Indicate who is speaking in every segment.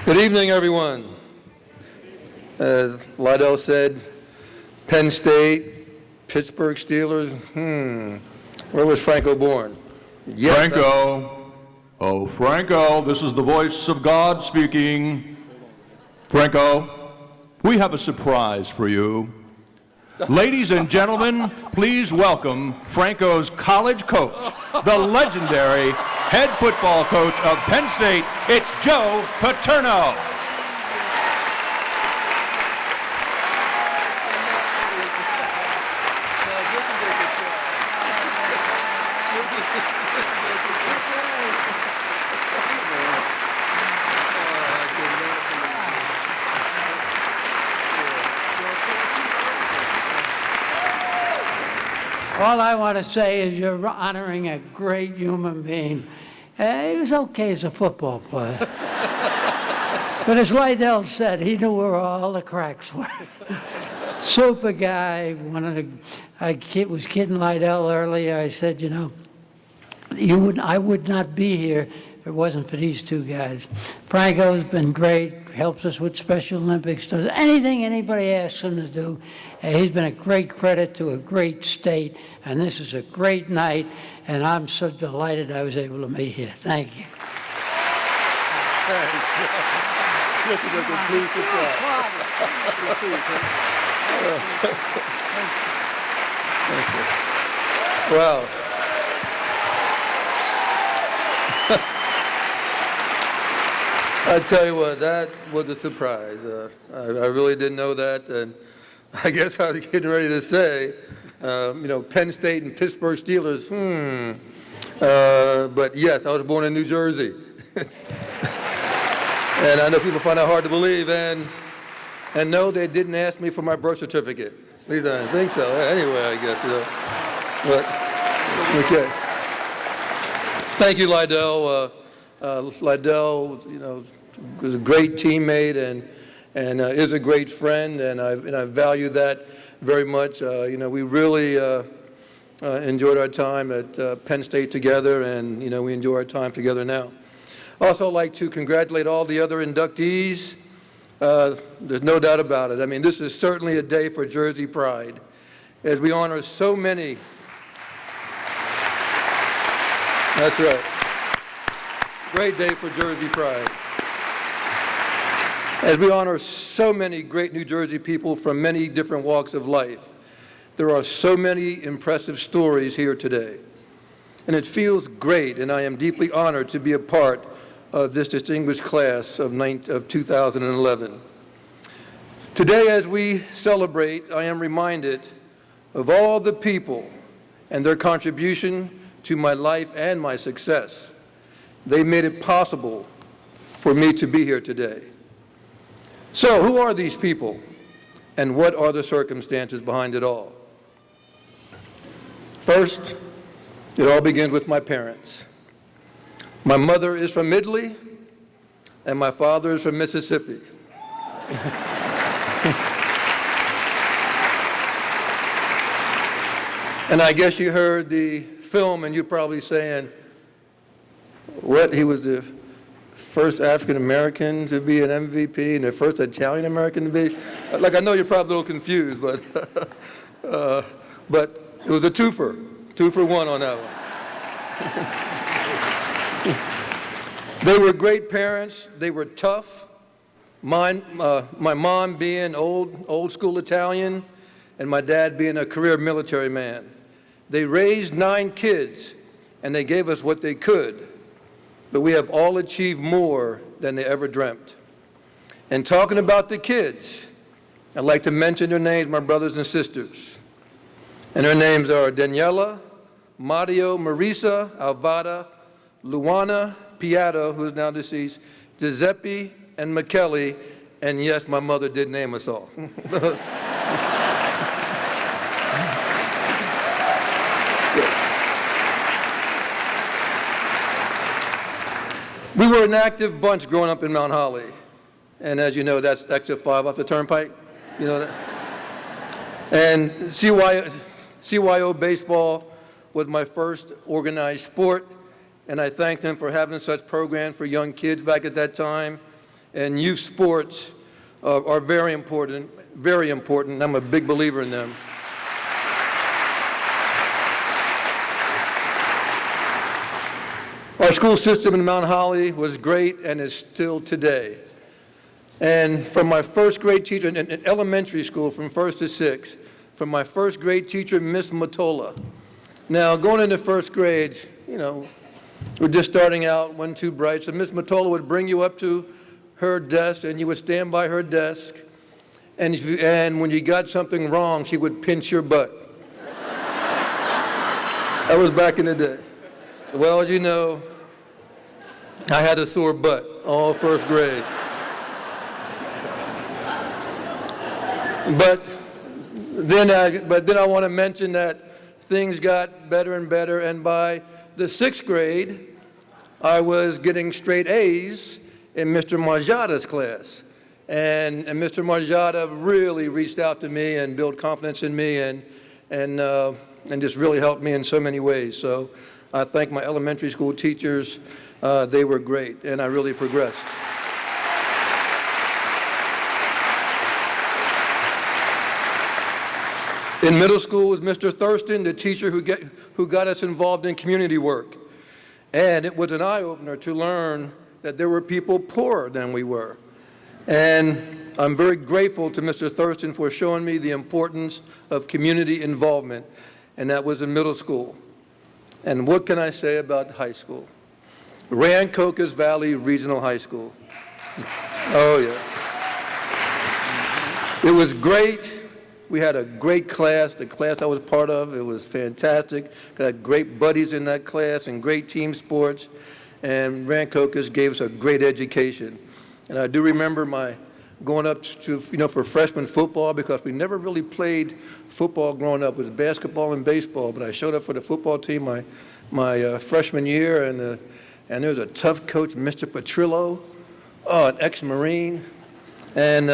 Speaker 1: Good evening, everyone. As Liddell said, Penn State, Pittsburgh Steelers. Where was Franco born? Yes,
Speaker 2: Franco. Oh, Franco, this is the voice of God speaking. Franco, we have a surprise for you. Ladies and gentlemen, please welcome Franco's college coach, the legendary head football coach of Penn State. It's Joe Paterno.
Speaker 3: All I want to say is you're honoring a great human being. He was okay as a football player. But as Liddell said, he knew where all the cracks were. Super guy. I was kidding Liddell earlier. I said, you know, I would not be here if it wasn't for these two guys. Franco's been great, helps us with Special Olympics, does anything anybody asks him to do. He's been a great credit to a great state, and this is a great night, and I'm so delighted I was able to be here. Thank you.
Speaker 1: Well, I tell you what, that was a surprise. I really didn't know that, and I guess I was getting ready to say, Penn State and Pittsburgh Steelers, but yes, I was born in New Jersey. And I know people find that hard to believe, and no, they didn't ask me for my birth certificate. At least I didn't think so. Anyway, I guess, But, okay. Thank you, Liddell. Liddell, was a great teammate and is a great friend, and I value that very much. We really enjoyed our time at Penn State together, and we enjoy our time together now. Also, like to congratulate all the other inductees. There's no doubt about it. I mean, this is certainly a day for Jersey pride, as we honor so many. That's right. Great day for Jersey pride. As we honor so many great New Jersey people from many different walks of life, there are so many impressive stories here today. And it feels great, and I am deeply honored to be a part of this distinguished class of 2011. Today, as we celebrate, I am reminded of all the people and their contribution to my life and my success. They made it possible for me to be here today. So, who are these people, and what are the circumstances behind it all? First, it all begins with my parents. My mother is from Italy, and my father is from Mississippi. And I guess you heard the film, and you're probably saying, what, he was the first African-American to be an MVP and the first Italian-American to be? Like, I know you're probably a little confused, but it was a twofer. 2 for 1 on that one. They were great parents. They were tough. My mom being old school Italian, and my dad being a career military man. They raised 9 kids, and they gave us what they could. But we have all achieved more than they ever dreamt. And talking about the kids, I'd like to mention their names, my brothers and sisters. And their names are Daniela, Mario, Marisa, Alvada, Luana, Piatto, who is now deceased, Giuseppe, and McKelly, and yes, my mother did name us all. We were an active bunch growing up in Mount Holly. And as you know, that's exit 5 off the turnpike. You know that? And CYO baseball was my first organized sport, and I thanked him for having such programs for young kids back at that time. and youth sports are very important, very important. I'm a big believer in them. Our school system in Mount Holly was great and is still today. And from my first grade teacher in elementary school, from 1st to 6th, from my first grade teacher, Miss Matola. Now, going into first grade, we're just starting out, wasn't too bright, so Miss Matola would bring you up to her desk, and you would stand by her desk, and when you got something wrong, she would pinch your butt. That was back in the day. Well, as you know, I had a sore butt all first grade. But then I want to mention that things got better and better, and by the 6th grade, I was getting straight A's in Mr. Marjada's class. And Mr. Marjada really reached out to me and built confidence in me and just really helped me in so many ways. So I thank my elementary school teachers. They were great, and I really progressed. In middle school was Mr. Thurston, the teacher who got us involved in community work. And it was an eye-opener to learn that there were people poorer than we were. And I'm very grateful to Mr. Thurston for showing me the importance of community involvement, and that was in middle school. And what can I say about high school? Rancocas Valley Regional High School. Oh, yes. It was great. We had a great class, the class I was part of. It was fantastic. I had great buddies in that class and great team sports. And Rancocas gave us a great education. And I do remember my going up to, for freshman football, because we never really played football growing up. It was basketball and baseball. But I showed up for the football team my freshman year, and there was a tough coach, Mr. Petrillo, an ex-Marine. And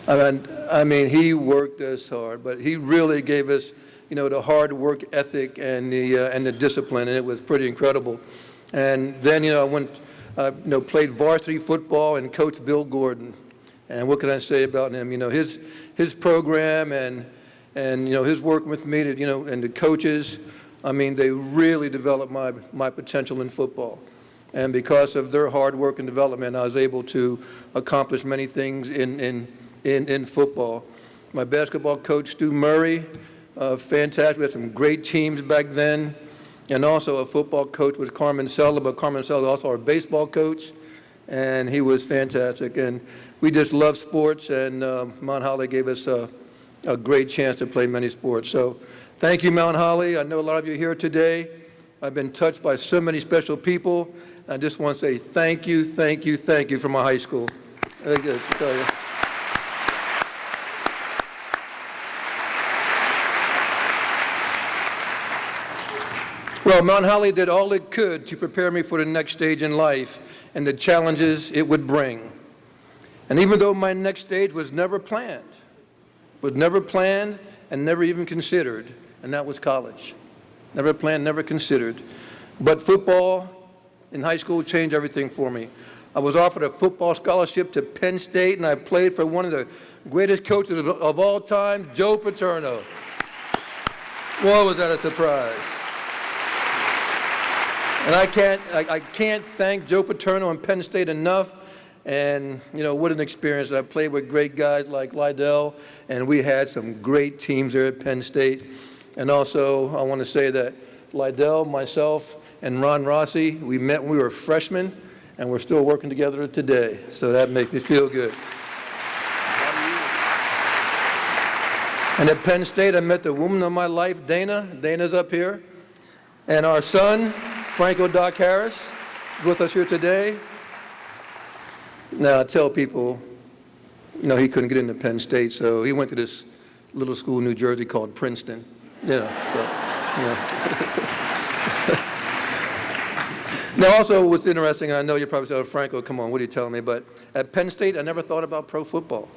Speaker 1: I mean, he worked us hard, but he really gave us, the hard work ethic and the discipline, and it was pretty incredible. And then, I went, played varsity football and coached Bill Gordon. And what can I say about him? His program and his work with me, and the coaches. I mean, they really developed my potential in football. And because of their hard work and development, I was able to accomplish many things in football. My basketball coach, Stu Murray, fantastic. We had some great teams back then. And also a football coach was Carmen Sella, but Carmen Sella was also our baseball coach, and he was fantastic. And we just love sports, and Mount Holly gave us a great chance to play many sports. So thank you, Mount Holly. I know a lot of you are here today. I've been touched by so many special people. I just want to say thank you, thank you, thank you from my high school. Very good to tell you. Well, Mount Holly did all it could to prepare me for the next stage in life and the challenges it would bring. And even though my next stage was never planned and never even considered, and that was college. Never planned, never considered. But football in high school changed everything for me. I was offered a football scholarship to Penn State, and I played for one of the greatest coaches of all time, Joe Paterno. Boy, was that a surprise. And I can't thank Joe Paterno and Penn State enough. And, what an experience. I played with great guys like Lydell, and we had some great teams there at Penn State. And also, I want to say that Lydell, myself, and Ron Rossi, we met when we were freshmen, and we're still working together today. So that makes me feel good. And at Penn State, I met the woman of my life, Dana. Dana's up here. And our son, Franco Doc Harris, with us here today. Now, I tell people, he couldn't get into Penn State, so he went to this little school in New Jersey called Princeton. Now, also, what's interesting, I know you're probably saying, Franco, come on, what are you telling me? But at Penn State, I never thought about pro football.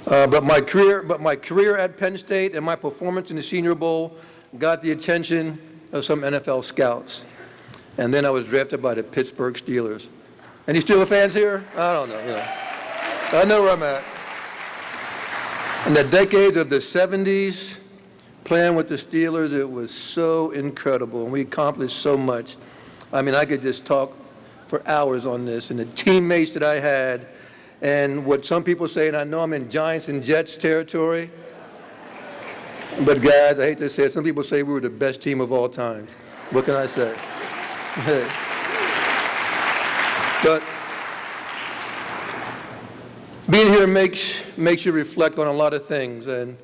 Speaker 1: But my career at Penn State and my performance in the Senior Bowl got the attention of some NFL scouts. And then I was drafted by the Pittsburgh Steelers. Any Steeler fans here? I don't know, you know. I know where I'm at. In the decades of the 70s, playing with the Steelers, it was so incredible, and we accomplished so much. I mean, I could just talk for hours on this, and the teammates that I had, and what some people say, and I know I'm in Giants and Jets territory, but guys, I hate to say it, some people say we were the best team of all times. What can I say? But being here makes you reflect on a lot of things, and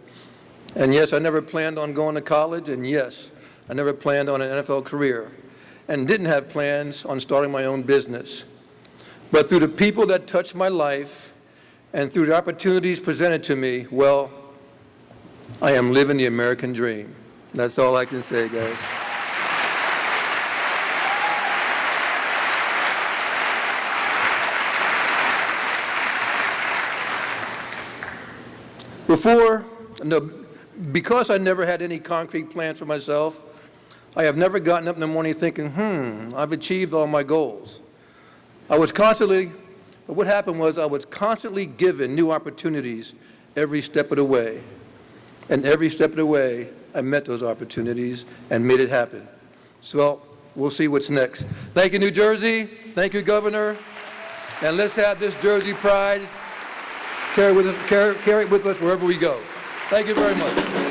Speaker 1: yes, I never planned on going to college, and yes, I never planned on an NFL career, and didn't have plans on starting my own business. But through the people that touched my life, and through the opportunities presented to me, well, I am living the American dream. That's all I can say, guys. Because I never had any concrete plans for myself, I have never gotten up in the morning thinking, I've achieved all my goals. What happened was I was constantly given new opportunities every step of the way. And every step of the way, I met those opportunities and made it happen. So we'll see what's next. Thank you, New Jersey. Thank you, Governor. And let's have this Jersey pride carry it with us wherever we go. Thank you very much.